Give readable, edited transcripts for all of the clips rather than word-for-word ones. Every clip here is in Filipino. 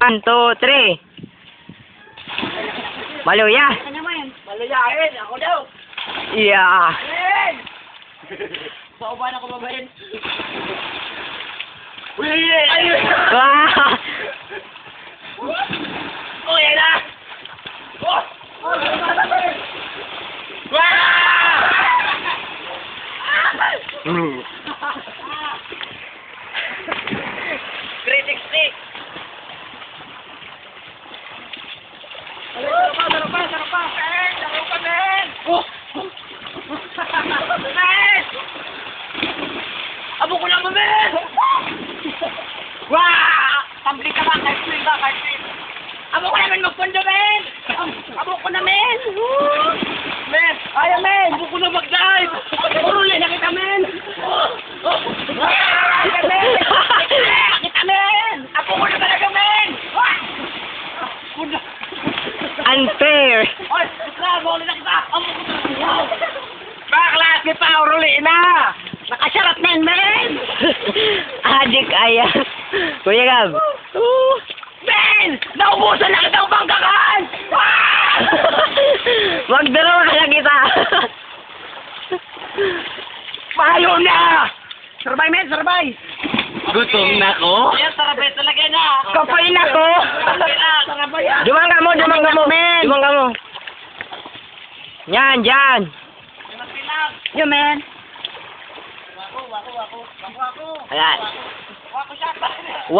1, 2, 3. Maluya. Maluyain, ako daw. Yeah. Pauban ako babahin. Uy! Wow. Oh, yan na! Oh! Mm. 360! Sarap pa! Men! Oh! Men! Abo ko naman, men! Wah! Tambli ka ba? Kahit abo ko naman magpondo, men! Abo ko na, men! Men! Ayaw, men! Abo ko na mag-dive! Uruli na kita, men! Kita, men! Kita, men! Abo ko na talaga, men! Unfair. Oy! Isla! Mawala na kita! Abo ko na! Baklas! May pa-uruli na! Nakasyarat na yun, men! Adik ayan. Kuya Gab. Men! Naubusan na kitang bangkakan! Magdalawa ka lang kita. Payo na! Sarabay, men! Sarabay! Gutom na ko. Ayan, sarabay talaga na! Kapain ako. Sarabay! Dumang ka mo. Dumang ka mo. Yan, dyan. Yo, men! Ayan. Wako siya! 1,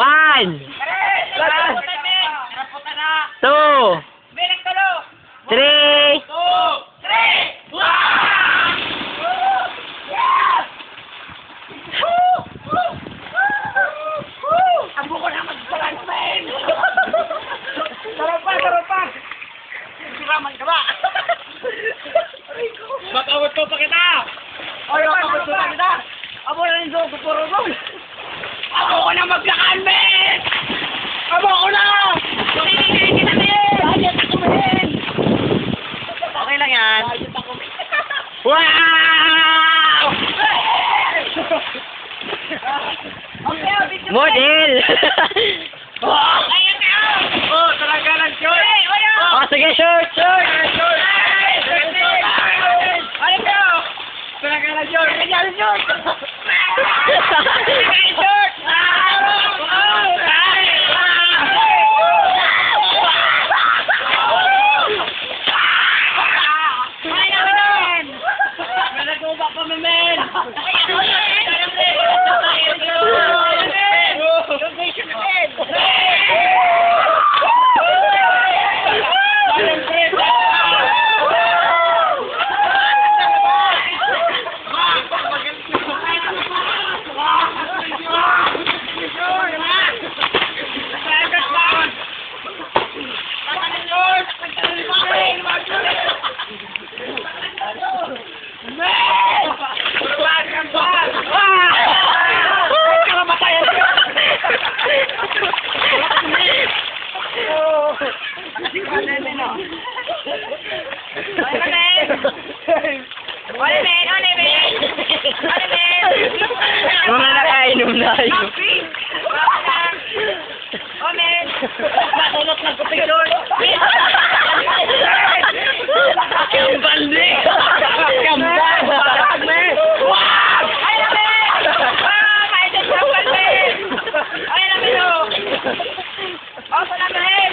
Raputan na! 2, Bilang talo! 3. 2, 3! Abo ko na magsalan, men! Sarap pa! Siraman ka ba? Matawad ko pa kita! Ay, matawad ko pa kita! Abo na rin doon, kukurugong! Abo ko na maglakan, men! Abo ko na! Pinigay kita, men! Budget ako, men! Okay lang yan. Budget ako, men! Wow! Okay, Model. Ayan na! Oh, talaga lang, short! Hey, oyo! Oh, sige, short. Short! Ano ka? Talaga lang, short! Talaga lang, short! Short! Mga nakainom na kayo. Matulot ng kupigdor. Kambal ni. Kambal. Wow! Ay namin! May kambal ni. Ay namin o. Opo namin.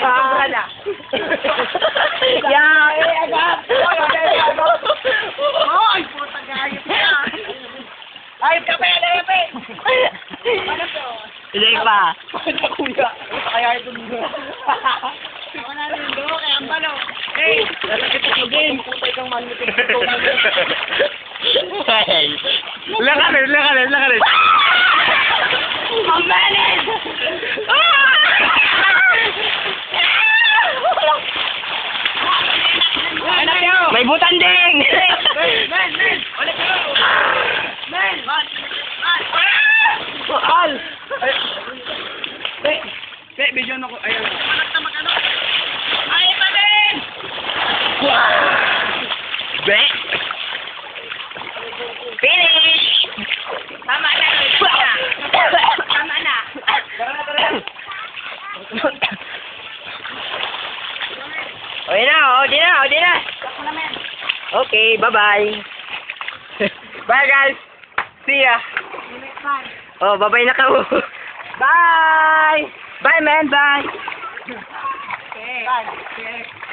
Sobra na. Yeah. Agad. Ay, puta gayot na. Ayop ka pa yan, ayop eh. Ano to? Hindi pa. Ano kuya? Kaya ito dito. Ako na rin do, kaya ang balo. Hey, lalakit ako din. Putay kang manutin. Hey. Lakarin. Ang balis! May butanding. Men! Ulit ko! Men! Al. Video na ko. Ayan. Anak na mag-ano? Ay, pa din! Be. Finish. Tama na. Tama na. Okay na, oh, di na, oh, di na. Ako na, men. Okay, bye-bye. Bye, guys. See ya. Bye. Oh, bye-bye na ka. Bye! Bye, man. Bye. Okay. Bye. Okay.